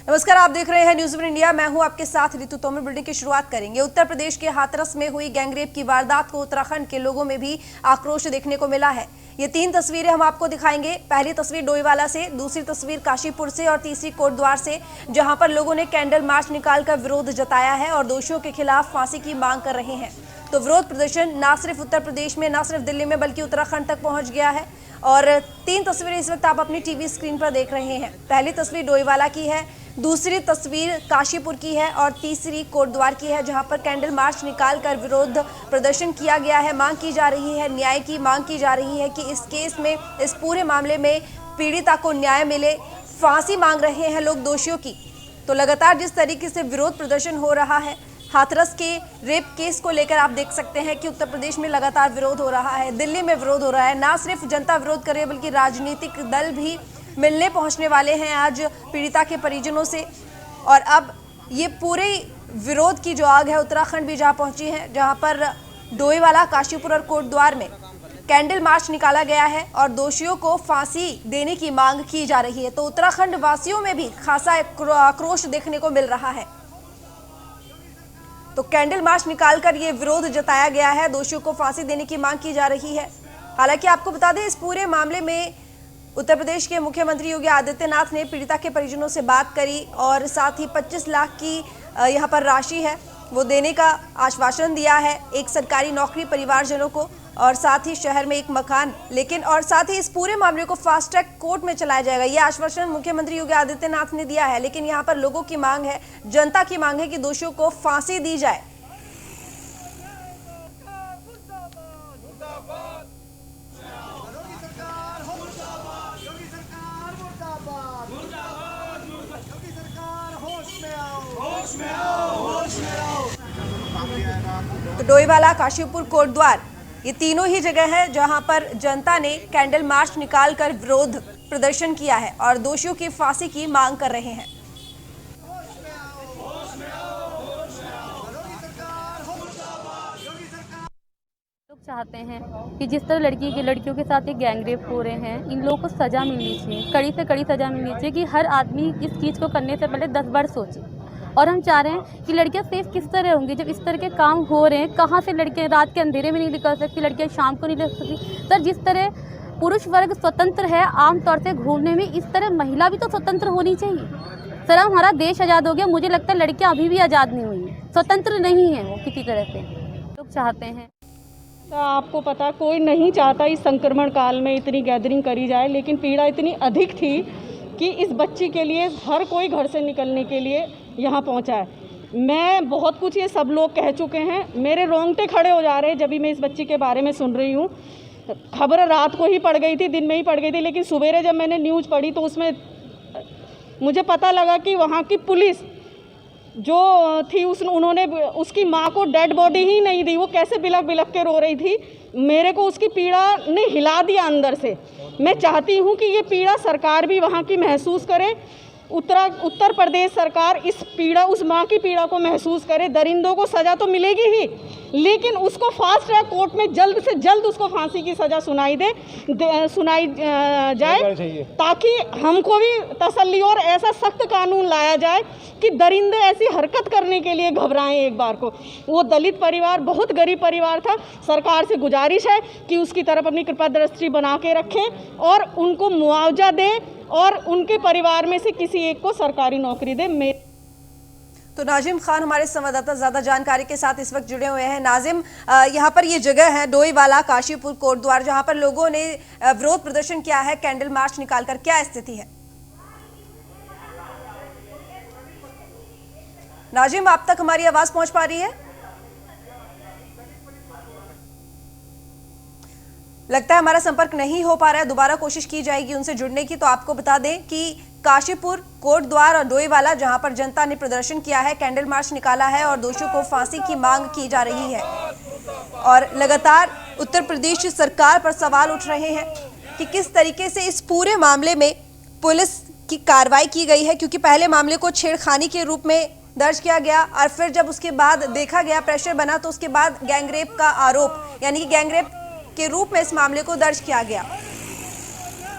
नमस्कार, आप देख रहे हैं न्यूज़ वन इंडिया। मैं हूं आपके साथ ऋतु तोमर। बुलेटिन की शुरुआत करेंगे। उत्तर प्रदेश के हाथरस में हुई गैंगरेप की वारदात को उत्तराखंड के लोगों में भी आक्रोश देखने को मिला है। ये 3 तस्वीरें हम आपको दिखाएंगे। पहली तस्वीर डोईवाला से, दूसरी तस्वीर काशीपुर से और तीसरी कोटद्वार से, जहां पर लोगों ने कैंडल मार्च निकालकर विरोध जताया है और दोषियों के खिलाफ फांसी की मांग कर रहे हैं। तो विरोध प्रदर्शन न सिर्फ उत्तर प्रदेश में, न सिर्फ दिल्ली में, बल्कि उत्तराखंड तक पहुंच गया है। और 3 तस्वीरें इस वक्त आप अपनी टीवी स्क्रीन पर देख रहे हैं। पहली तस्वीर डोईवाला की है, दूसरी तस्वीर काशीपुर की है और तीसरी कोटद्वार की है, जहां पर कैंडल मार्च निकालकर विरोध प्रदर्शन किया गया है। मांग की जा रही है, न्याय की मांग की जा रही है कि इस केस में, इस पूरे मामले में पीड़िता को न्याय मिले। फांसी मांग रहे हैं लोग दोषियों की। तो लगातार जिस तरीके से विरोध प्रदर्शन हो रहा है हाथरस के रेप केस को लेकर, आप देख सकते हैं कि उत्तर प्रदेश में लगातार विरोध हो रहा है, दिल्ली में विरोध हो रहा है। ना सिर्फ जनता विरोध कर रही है, बल्कि राजनीतिक दल भी मिलने पहुंचने वाले हैं आज पीड़िता के परिजनों से। और अब ये पूरे विरोध की जो आग है उत्तराखंड भी जहां पहुंची है, जहां पर डोईवाला, काशीपुर और कोटद्वार में कैंडल मार्च निकाला गया है और दोषियों को फांसी देने की मांग की जा रही है। तो उत्तराखंड वासियों में भी खासा आक्रोश देखने को मिल रहा है। तो कैंडल मार्च निकालकर ये विरोध जताया गया है, दोषियों को फांसी देने की मांग की जा रही है। हालांकि आपको बता दें, इस पूरे मामले में उत्तर प्रदेश के मुख्यमंत्री योगी आदित्यनाथ ने पीड़िता के परिजनों से बात करी और साथ ही 25 लाख की यहाँ पर राशि है वो देने का आश्वासन दिया है, एक सरकारी नौकरी परिवारजनों को, और साथ ही शहर में एक मकान। लेकिन और साथ ही इस पूरे मामले को फास्ट ट्रैक कोर्ट में चलाया जाएगा, ये आश्वासन मुख्यमंत्री योगी आदित्यनाथ ने दिया है। लेकिन यहाँ पर लोगों की मांग है, जनता की मांग है कि दोषियों को फांसी दी जाए। तो डोईवाला, काशीपुर, कोटद्वार, ये तीनों ही जगह है जहां पर जनता ने कैंडल मार्च निकालकर विरोध प्रदर्शन किया है और दोषियों की फांसी की मांग कर रहे हैं। लोग चाहते हैं कि जिस तरह लड़कियों के साथ एक गैंगरेप हो रहे हैं, इन लोगों को सज़ा मिलनी चाहिए, कड़ी से कड़ी सज़ा मिलनी चाहिए कि हर आदमी इस चीज़ को करने से पहले 10 बार सोचे। और हम चाह रहे हैं कि लड़कियां सेफ किस तरह होंगी जब इस तरह के काम हो रहे हैं। कहाँ से लड़कियां रात के अंधेरे में नहीं निकल सकती, लड़कियां शाम को नहीं निकल सकती। सर, जिस तरह पुरुष वर्ग स्वतंत्र है आमतौर से घूमने में, इस तरह महिला भी तो स्वतंत्र होनी चाहिए। सर, हमारा देश आज़ाद हो गया, मुझे लगता है लड़कियाँ अभी भी आज़ाद नहीं हुई हैं, स्वतंत्र नहीं है वो किसी तरह से। लोग चाहते हैं, आपको पता, कोई नहीं चाहता इस संक्रमण काल में इतनी गैदरिंग करी जाए, लेकिन पीड़ा इतनी अधिक थी कि इस बच्ची के लिए हर कोई घर से निकलने के लिए यहाँ पहुँचा है। मैं बहुत कुछ ये सब लोग कह चुके हैं, मेरे रोंगटे खड़े हो जा रहे हैं जब भी मैं इस बच्ची के बारे में सुन रही हूँ। खबर रात को ही पड़ गई थी, दिन में ही पड़ गई थी, लेकिन सवेरे जब मैंने न्यूज़ पढ़ी तो उसमें मुझे पता लगा कि वहाँ की पुलिस जो थी उन्होंने उसकी माँ को डेड बॉडी ही नहीं दी। वो कैसे बिलख बिलख के रो रही थी, मेरे को उसकी पीड़ा ने हिला दिया अंदर से। मैं चाहती हूँ कि ये पीड़ा सरकार भी वहाँ की महसूस करे, उत्तर प्रदेश सरकार इस पीड़ा, उस माँ की पीड़ा को महसूस करे। दरिंदों को सज़ा तो मिलेगी ही, लेकिन उसको फास्ट ट्रैक कोर्ट में जल्द से जल्द उसको फांसी की सज़ा सुनाई जाए, ताकि हमको भी तसल्ली और ऐसा सख्त कानून लाया जाए कि दरिंदे ऐसी हरकत करने के लिए घबराएं एक बार को। वो दलित परिवार, बहुत गरीब परिवार था। सरकार से गुजारिश है कि उसकी तरफ अपनी कृपा दृष्टि बना के रखें और उनको मुआवजा दें और उनके परिवार में से किसी एक को सरकारी नौकरी दे। तो नाजिम खान हमारे संवाददाता ज्यादा जानकारी के साथ इस वक्त जुड़े हुए हैं। नाजिम, यहाँ पर ये जगह है डोईवाला, काशीपुर, कोटद्वार, जहाँ पर लोगों ने विरोध प्रदर्शन किया है कैंडल मार्च निकालकर, क्या स्थिति है? नाजिम, आप तक हमारी आवाज पहुंच पा रही है? लगता है हमारा संपर्क नहीं हो पा रहा है, दोबारा कोशिश की जाएगी उनसे जुड़ने की। तो आपको बता दें कि काशीपुर, कोटद्वार और डोईवाला, जहां पर जनता ने प्रदर्शन किया है, कैंडल मार्च निकाला है और दोषियों को फांसी की मांग की जा रही है। और लगातार उत्तर प्रदेश सरकार पर सवाल उठ रहे हैं कि किस तरीके से इस पूरे मामले में पुलिस की कार्रवाई की गई है, क्योंकि पहले मामले को छेड़खानी के रूप में दर्ज किया गया और फिर जब उसके बाद देखा गया, प्रेशर बना, तो उसके बाद गैंगरेप का आरोप, यानी कि गैंगरेप के रूप में इस मामले को दर्ज किया गया।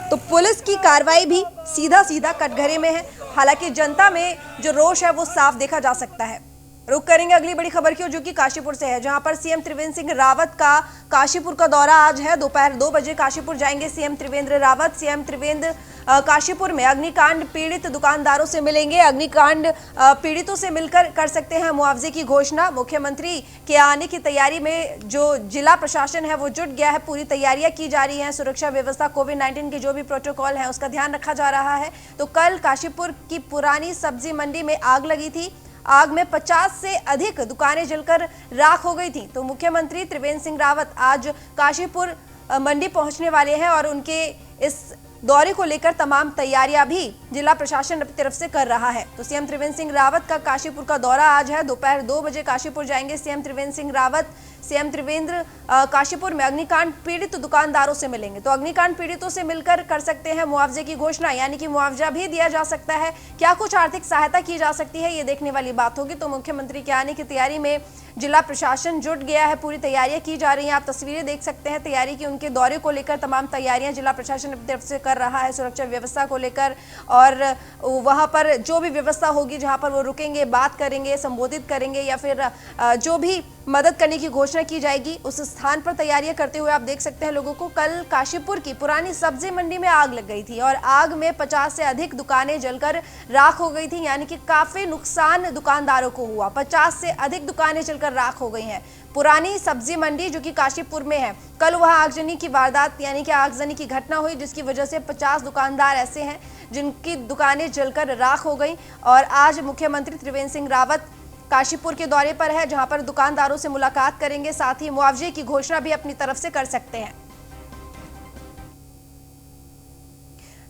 तो पुलिस की कार्रवाई भी सीधा सीधा कटघरे में है। हालांकि जनता में जो रोष है वो साफ देखा जा सकता है। रुक करेंगे अगली बड़ी खबर की, जो कि काशीपुर से है, जहां पर सीएम त्रिवेंद्र सिंह रावत का काशीपुर का दौरा आज है। दोपहर 2 बजे काशीपुर जाएंगे सीएम त्रिवेंद्र रावत। सीएम त्रिवेंद्र काशीपुर में अग्निकांड पीड़ित दुकानदारों से मिलेंगे। अग्निकांड पीड़ितों से मिलकर कर सकते हैं मुआवजे की घोषणा। मुख्यमंत्री के आने की तैयारी में जो जिला प्रशासन है वो जुट गया है, पूरी तैयारियां की जा रही हैं। सुरक्षा व्यवस्था, कोविड-19 के जो भी प्रोटोकॉल है उसका ध्यान रखा जा रहा है। तो कल काशीपुर की पुरानी सब्जी मंडी में आग लगी थी। आग में 50 से अधिक दुकानें जलकर राख हो गई थी। तो मुख्यमंत्री त्रिवेंद्र सिंह रावत आज काशीपुर मंडी पहुंचने वाले हैं और उनके इस दौरे को लेकर तमाम तैयारियां भी जिला प्रशासन अपनी तरफ से कर रहा है। तो सीएम त्रिवेंद्र सिंह रावत का काशीपुर का दौरा आज है। दोपहर 2 बजे काशीपुर जाएंगे सीएम त्रिवेंद्र सिंह रावत। सीएम त्रिवेंद्र काशीपुर में अग्निकांड पीड़ित दुकानदारों से मिलेंगे। तो अग्निकांड पीड़ितों से मिलकर कर सकते हैं मुआवजे की घोषणा, यानी कि मुआवजा भी दिया जा सकता है। क्या कुछ आर्थिक सहायता की जा सकती है, ये देखने वाली बात होगी। तो मुख्यमंत्री के आने की तैयारी में जिला प्रशासन जुट गया है, पूरी तैयारियां की जा रही हैं। आप तस्वीरें देख सकते हैं तैयारी की। उनके दौरे को लेकर तमाम तैयारियां जिला प्रशासन अपनी तरफ से कर रहा है, सुरक्षा व्यवस्था को लेकर। और वहां पर जो भी व्यवस्था होगी, जहां पर वो रुकेंगे, बात करेंगे, संबोधित करेंगे या फिर जो भी मदद करने की घोषणा की जाएगी, उस स्थान पर तैयारियां करते हुए आप देख सकते हैं लोगों को। कल काशीपुर की पुरानी सब्जी मंडी में आग लग गई थी और आग में 50 से अधिक दुकानें जलकर राख हो गई थी, यानी कि काफी नुकसान दुकानदारों को हुआ। 50 से अधिक दुकानें जलकर राख हो गई हैं। पुरानी सब्जी मंडी जो कि काशीपुर में है, कल वहां आगजनी की वारदात यानी कि आगजनी की घटना हुई, जिसकी वजह से 50 दुकानदार ऐसे हैं जिनकी दुकानें जलकर राख हो गई। और आज मुख्यमंत्री त्रिवेंद्र सिंह रावत काशीपुर के दौरे पर है, जहां पर दुकानदारों से मुलाकात करेंगे, साथ ही मुआवजे की घोषणा भी अपनी तरफ से कर सकते हैं।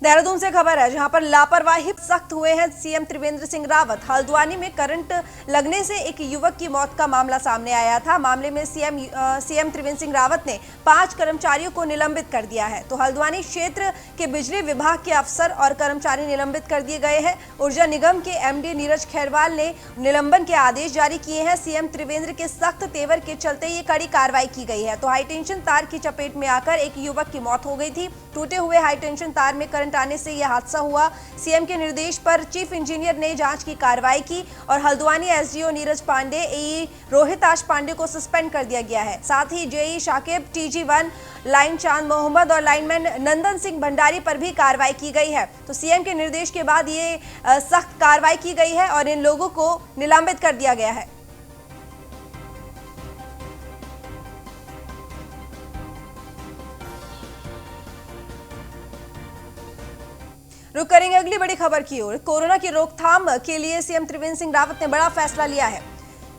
देहरादून से खबर है, जहां पर लापरवाही सख्त हुए हैं सीएम त्रिवेंद्र सिंह रावत। हल्द्वानी में करंट लगने से एक युवक की मौत का मामला सामने आया था। मामले में सीएम त्रिवेंद्र सिंह रावत ने 5 कर्मचारियों को निलंबित कर दिया है। तो हल्द्वानी क्षेत्र के बिजली विभाग के अफसर और कर्मचारी निलंबित कर दिए गए हैं। ऊर्जा निगम के एमडी नीरज खैरवाल ने निलंबन के आदेश जारी किए हैं। सीएम त्रिवेंद्र के सख्त तेवर के चलते ये कड़ी कार्रवाई की गई है। तो हाईटेंशन तार की चपेट में आकर एक युवक की मौत हो गई थी। टूटे हुए हाईटेंशन तार में करंट आने से यह हादसा हुआ। सीएम के निर्देश पर चीफ इंजीनियर ने जांच की कार्रवाई की और हल्द्वानी एसडीओ नीरज पांडे, एई रोहिताश पांडे को सस्पेंड कर दिया गया है। साथ ही जेई शाकिब, टीजी1 लाइन चांद मोहम्मद और लाइनमैन नंदन सिंह भंडारी पर भी कार्रवाई की गई है। तो सीएम के निर्देश के बाद ये सख्त कार्रवाई की गई है और इन लोगों को निलंबित कर दिया गया है। रुक करेंगे अगली बड़ी खबर की ओर। कोरोना की रोकथाम के लिए सीएम त्रिवेंद्र सिंह रावत ने बड़ा फैसला लिया है।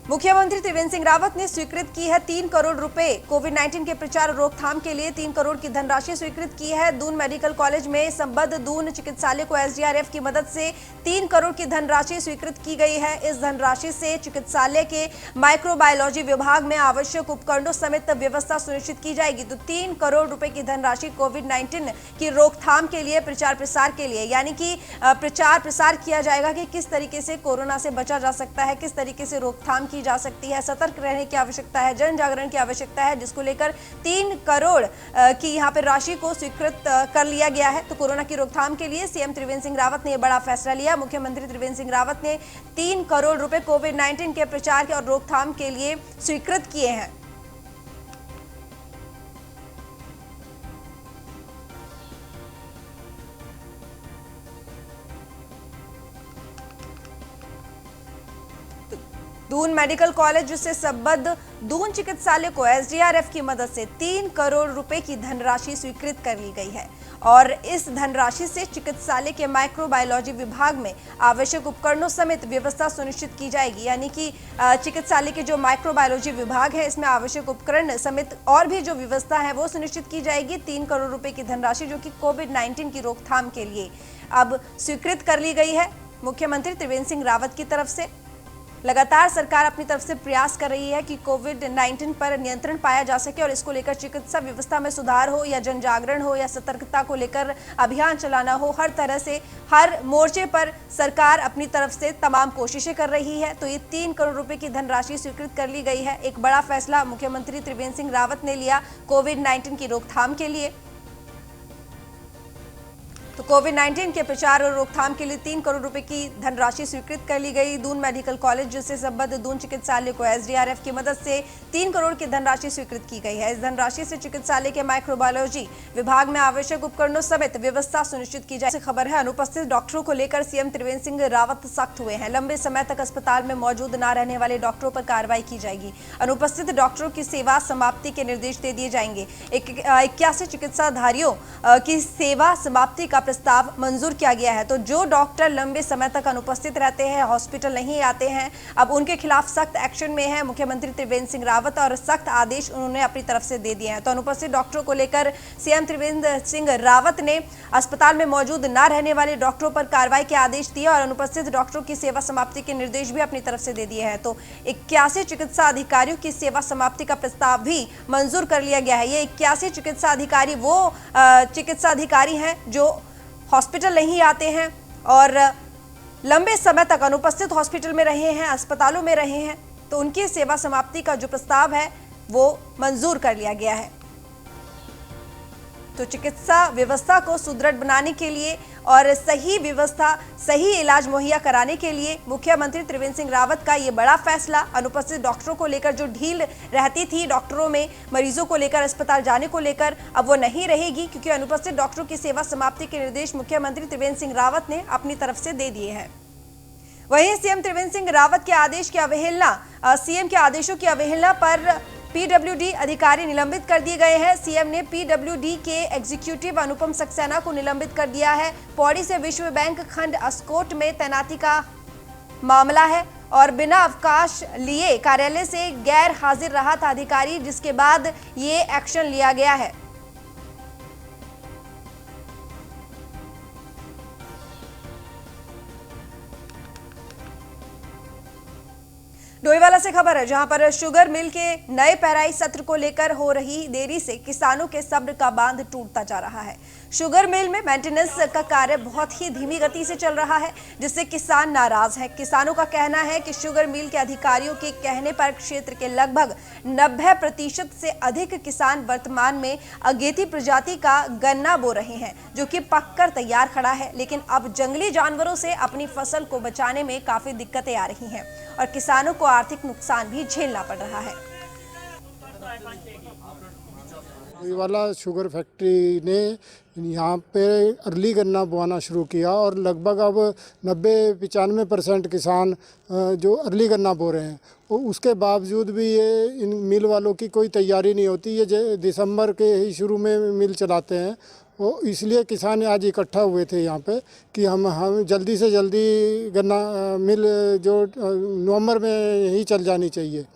मुख्यमंत्री त्रिवेंद्र सिंह रावत ने स्वीकृत की है 3 करोड़ रुपए। कोविड-19 के प्रचार और रोकथाम के लिए 3 करोड़ की धनराशि स्वीकृत की है। दून मेडिकल कॉलेज में संबद्ध दून चिकित्सालय को एसडीआरएफ की मदद से 3 करोड़ की धनराशि स्वीकृत की गई है। इस धनराशि से चिकित्सालय के माइक्रोबायोलॉजी विभाग में आवश्यक उपकरणों समेत व्यवस्था सुनिश्चित की जाएगी। तो 3 करोड़ रुपए की धनराशि कोविड-19 की रोकथाम के लिए, प्रचार प्रसार के लिए, यानी कि प्रचार प्रसार किया जाएगा कि किस तरीके से कोरोना से बचा जा सकता है, किस तरीके से रोकथाम की जा सकती है। सतर्क रहने की आवश्यकता है, जन जागरण की आवश्यकता है, जिसको लेकर 3 करोड़ की यहाँ पर राशि को स्वीकृत कर लिया गया है। तो कोरोना की रोकथाम के लिए सीएम त्रिवेंद्र सिंह रावत ने बड़ा फैसला लिया। मुख्यमंत्री त्रिवेंद्र सिंह रावत ने 3 करोड़ रुपए कोविड-19 के प्रचार और रोकथाम के लिए स्वीकृत किए हैं। दून मेडिकल कॉलेज से संबद्ध दून चिकित्सालय को एसडीआरएफ की मदद से 3 करोड़ रुपए की धनराशि स्वीकृत कर ली गई है और इस धनराशि से चिकित्सालय के माइक्रोबायोलॉजी विभाग में आवश्यक उपकरणों समेत व्यवस्था सुनिश्चित की जाएगी। यानी कि चिकित्सालय के जो माइक्रोबायोलॉजी विभाग है, इसमें आवश्यक उपकरण समेत और भी जो व्यवस्था है वो सुनिश्चित की जाएगी। 3 करोड़ रुपए की धनराशि जो कि कोविड-19 की रोकथाम के लिए अब स्वीकृत कर ली गई है मुख्यमंत्री त्रिवेंद्र सिंह रावत की तरफ से। लगातार सरकार अपनी तरफ से प्रयास कर रही है कि कोविड-19 पर नियंत्रण पाया जा सके और इसको लेकर चिकित्सा व्यवस्था में सुधार हो या जन जागरण हो या सतर्कता को लेकर अभियान चलाना हो, हर तरह से हर मोर्चे पर सरकार अपनी तरफ से तमाम कोशिशें कर रही है। तो ये 3 करोड़ रुपए की धनराशि स्वीकृत कर ली गई है। एक बड़ा फैसला मुख्यमंत्री त्रिवेंद्र सिंह रावत ने लिया कोविड-19 की रोकथाम के लिए। तो तो कोविड-19 के प्रचार और रोकथाम के लिए 3 करोड़ रुपए की धनराशि स्वीकृत कर ली गई। दून मेडिकल कॉलेज से संबद्ध दून चिकित्सालय को एसडीआरएफ की मदद से 3 करोड़ की धनराशि स्वीकृत की गई है। इस धनराशि से चिकित्सालय के माइक्रोबायोलॉजी विभाग में आवश्यक उपकरणों समेत व्यवस्था सुनिश्चित की जाए। खबर है, अनुपस्थित डॉक्टरों को लेकर सीएम त्रिवेंद्र सिंह रावत सख्त हुए हैं। लंबे समय तक अस्पताल में मौजूद न रहने वाले डॉक्टरों पर कार्रवाई की जाएगी। अनुपस्थित डॉक्टरों की सेवा समाप्ति के निर्देश दे दिए जाएंगे। 81 चिकित्साधारियों की सेवा समाप्ति का प्रस्ताव मंजूर किया गया है। तो जो डॉक्टर लंबे समय तक अनुपस्थित रहते हैं, हॉस्पिटल नहीं आते हैं, अब उनके खिलाफ सख्त एक्शन में है मुख्यमंत्री त्रिवेंद्र सिंह रावत और सख्त आदेश उन्होंने अपनी तरफ से दे दिए हैं। तो अनुपस्थित डॉक्टरों को लेकर सीएम त्रिवेंद्र सिंह रावत ने अस्पताल में मौजूद न रहने वाले डॉक्टरों पर कार्रवाई के आदेश दिए और अनुपस्थित डॉक्टरों की सेवा समाप्ति के निर्देश भी अपनी तरफ से दे दिए हैं। तो 81 चिकित्सा अधिकारियों की सेवा समाप्ति का प्रस्ताव भी मंजूर कर लिया गया है। ये 81 चिकित्सा अधिकारी वो चिकित्सा अधिकारी हैं जो हॉस्पिटल नहीं आते हैं और लंबे समय तक अनुपस्थित हॉस्पिटल में रहे हैं, अस्पतालों में रहे हैं। तो उनकी सेवा समाप्ति का जो प्रस्ताव है वो मंजूर कर लिया गया है। तो चिकित्सा व्यवस्था को सुदृढ़ बनाने के लिए और सही व्यवस्था, सही इलाज मुहैया कराने के लिए मुख्यमंत्री त्रिवेंद्र सिंह रावत का ये बड़ा फैसला। अनुपस्थित डॉक्टरों को लेकर जो ढील रहती थी डॉक्टरों में, मरीजों को लेकर अस्पताल जाने को लेकर, अब वो नहीं रहेगी, क्योंकि अनुपस्थित डॉक्टरों की सेवा समाप्ति के निर्देश मुख्यमंत्री त्रिवेंद्र सिंह रावत ने अपनी तरफ से दे दिए हैं। वहीं सीएम त्रिवेंद्र सिंह रावत के आदेश की अवहेलना, सीएम के आदेशों की अवहेलना पर पीडब्ल्यूडी अधिकारी निलंबित कर दिए गए हैं। सीएम ने पीडब्ल्यूडी के एग्जीक्यूटिव अनुपम सक्सेना को निलंबित कर दिया है। पौड़ी से विश्व बैंक खंड अस्कोट में तैनाती का मामला है और बिना अवकाश लिए कार्यालय से गैर हाजिर रहा था अधिकारी, जिसके बाद ये एक्शन लिया गया है। डोईवाला से खबर है, जहां पर शुगर मिल के नए पेराई सत्र को लेकर हो रही देरी से किसानों के सब्र का बांध टूटता जा रहा है। शुगर मिल में मेंटेनेंस का कार्य बहुत ही धीमी गति से चल रहा है, जिससे किसान नाराज हैं। किसानों का कहना है कि शुगर मिल के अधिकारियों के कहने पर क्षेत्र के लगभग 90% से अधिक किसान वर्तमान में अगेती प्रजाति का गन्ना बो रहे हैं, जो कि पककर तैयार खड़ा है। लेकिन अब जंगली जानवरों से अपनी फसल को बचाने में काफी दिक्कतें आ रही हैं और किसानों को आर्थिक नुकसान भी झेलना पड़ रहा है। वाला शुगर फैक्ट्री ने यहाँ पे अर्ली गन्ना बोआना शुरू किया और लगभग अब 90-95% किसान जो अर्ली गन्ना बो रहे हैं, उसके बावजूद भी ये इन मिल वालों की कोई तैयारी नहीं होती। ये दिसंबर के ही शुरू में मिल चलाते हैं, वो इसलिए किसान आज इकट्ठा हुए थे यहाँ पे कि हम जल्दी से जल्दी गन्ना मिल जो नवंबर में ही चल जानी चाहिए।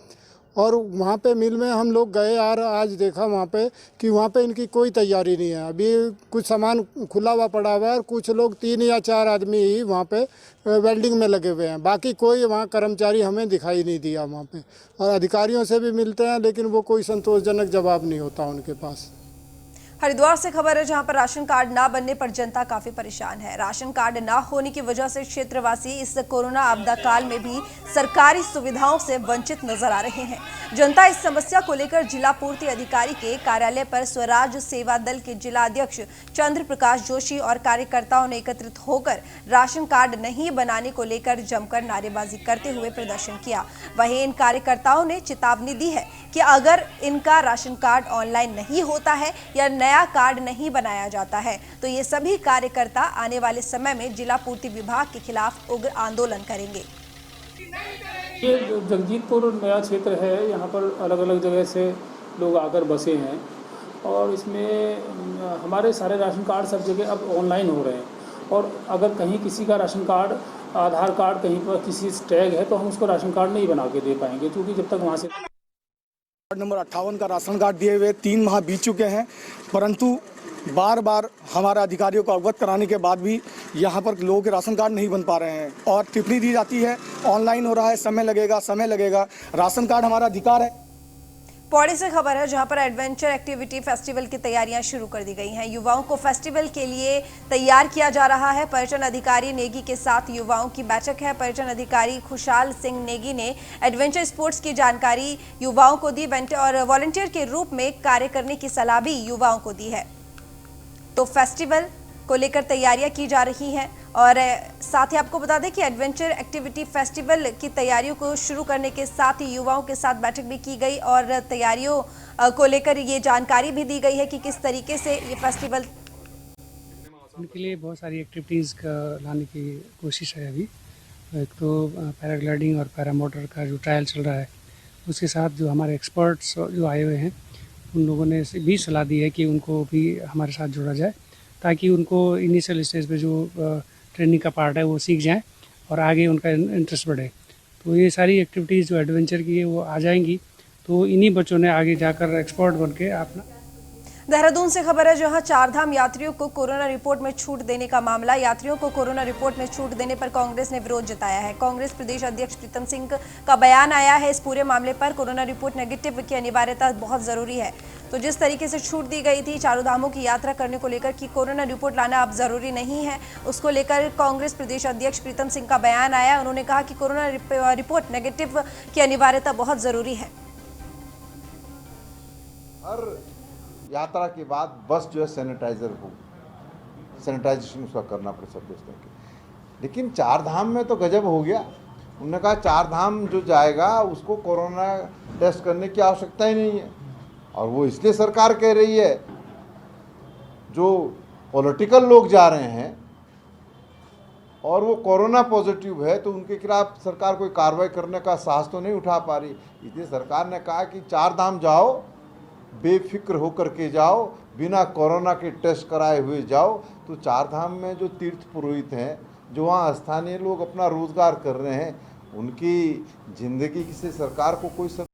और वहाँ पे मिल में हम लोग गए और आज देखा वहाँ पे कि वहाँ पे इनकी कोई तैयारी नहीं है। अभी कुछ सामान खुला हुआ पड़ा हुआ है और कुछ लोग 3 या 4 आदमी ही वहाँ पे वेल्डिंग में लगे हुए हैं, बाकी कोई वहाँ कर्मचारी हमें दिखाई नहीं दिया वहाँ पे। और अधिकारियों से भी मिलते हैं लेकिन वो कोई संतोषजनक जवाब नहीं होता उनके पास। हरिद्वार से खबर है, जहां पर राशन कार्ड ना बनने पर जनता काफी परेशान है। राशन कार्ड ना होने की वजह से क्षेत्रवासी इस कोरोना आपदा काल में भी सरकारी सुविधाओं से वंचित नजर आ रहे हैं। जनता इस समस्या को लेकर जिला पूर्ति अधिकारी के कार्यालय पर स्वराज सेवा दल के जिला अध्यक्ष चंद्र प्रकाश जोशी और कार्यकर्ताओं ने एकत्रित होकर राशन कार्ड नहीं बनाने को लेकर जमकर नारेबाजी करते हुए प्रदर्शन किया। वहीं इन कार्यकर्ताओं ने चेतावनी दी है कि अगर इनका राशन कार्ड ऑनलाइन नहीं होता है या नया कार्ड नहीं बनाया जाता है तो ये सभी कार्यकर्ता आने वाले समय में जिला पूर्ति विभाग के खिलाफ उग्र आंदोलन करेंगे। ये जगजीतपुर नया क्षेत्र है, यहाँ पर अलग अलग जगह से लोग आकर बसे हैं और इसमें हमारे सारे राशन कार्ड सब जगह अब ऑनलाइन हो रहे हैं। और अगर कहीं किसी का राशन कार्ड, आधार कार्ड कहीं पर किसी टैग है तो हम उसको राशन कार्ड नहीं बना के दे पाएंगे, क्योंकि जब तक वहाँ से वार्ड नंबर 58 का राशन कार्ड दिए हुए 3 माह बीत चुके हैं, परंतु बार बार हमारे अधिकारियों को अवगत कराने के बाद भी यहाँ पर लोगों के राशन कार्ड नहीं बन पा रहे हैं और टिप्पणी दी जाती है ऑनलाइन हो रहा है, समय लगेगा। राशन कार्ड हमारा अधिकार है। पौड़ी से खबर है, जहां पर एडवेंचर एक्टिविटी फेस्टिवल की तैयारियां शुरू कर दी गई हैं। युवाओं को फेस्टिवल के लिए तैयार किया जा रहा है। पर्यटन अधिकारी नेगी के साथ युवाओं की बैठक है। पर्यटन अधिकारी खुशहाल सिंह नेगी ने एडवेंचर स्पोर्ट्स की जानकारी युवाओं को दी और वॉलंटियर के रूप में कार्य करने की सलाह भी युवाओं को दी है। तो फेस्टिवल को लेकर तैयारियां की जा रही हैं। और साथ ही आपको बता दें कि एडवेंचर एक्टिविटी फेस्टिवल की तैयारियों को शुरू करने के साथ ही युवाओं के साथ बैठक भी की गई और तैयारियों को लेकर ये जानकारी भी दी गई है कि किस तरीके से ये फेस्टिवल उनके लिए बहुत सारी एक्टिविटीज़ का लाने की कोशिश है अभी। एक तो पैराग्लाइडिंग और पैरामोटर का जो ट्रायल चल रहा है, उसके साथ जो हमारे एक्सपर्ट्स जो आए हुए हैं उन लोगों ने भी सलाह दी है कि उनको भी हमारे साथ जोड़ा जाए, ताकि उनको इनिशियल स्टेज पे जो ट्रेनिंग का पार्ट है वो सीख जाएं और आगे उनका इंटरेस्ट बढ़े। तो ये सारी एक्टिविटीज़ जो एडवेंचर की है वो आ जाएंगी, तो इन्हीं बच्चों ने आगे जाकर एक्सपर्ट बन के अपना। देहरादून से खबर है, जहां चारधाम यात्रियों को कोरोना रिपोर्ट में छूट देने का मामला। यात्रियों को कोरोना रिपोर्ट में छूट देने पर कांग्रेस ने विरोध जताया है। कांग्रेस प्रदेश अध्यक्ष प्रीतम सिंह का बयान आया है इस पूरे मामले पर। कोरोना रिपोर्ट नेगेटिव की अनिवार्यता बहुत जरूरी है। तो जिस तरीके से छूट दी गई थी चारों धामों की यात्रा करने को लेकर कि कोरोना रिपोर्ट लाना अब जरूरी नहीं है, उसको लेकर कांग्रेस प्रदेश अध्यक्ष प्रीतम सिंह का बयान आया। उन्होंने कहा कि कोरोना रिपोर्ट नेगेटिव की अनिवार्यता बहुत जरूरी है। हर यात्रा के बाद बस जो है सैनिटाइजर हो, सैनिटाइजेशन उसका करना पड़े सब दोस्तों के। लेकिन चार धाम में तो गजब हो गया। उन्होंने कहा चार धाम जो जाएगा उसको कोरोना टेस्ट करने की आवश्यकता ही नहीं है, और वो इसलिए सरकार कह रही है। जो पॉलिटिकल लोग जा रहे हैं और वो कोरोना पॉजिटिव है तो उनके खिलाफ सरकार कोई कार्रवाई करने का साहस तो नहीं उठा पा रही। इसलिए सरकार ने कहा कि चार धाम जाओ, बेफिक्र होकर के जाओ, बिना कोरोना के टेस्ट कराए हुए जाओ। तो चार धाम में जो तीर्थ पुरोहित हैं, जो वहाँ स्थानीय लोग अपना रोजगार कर रहे हैं, उनकी जिंदगी से सरकार को कोई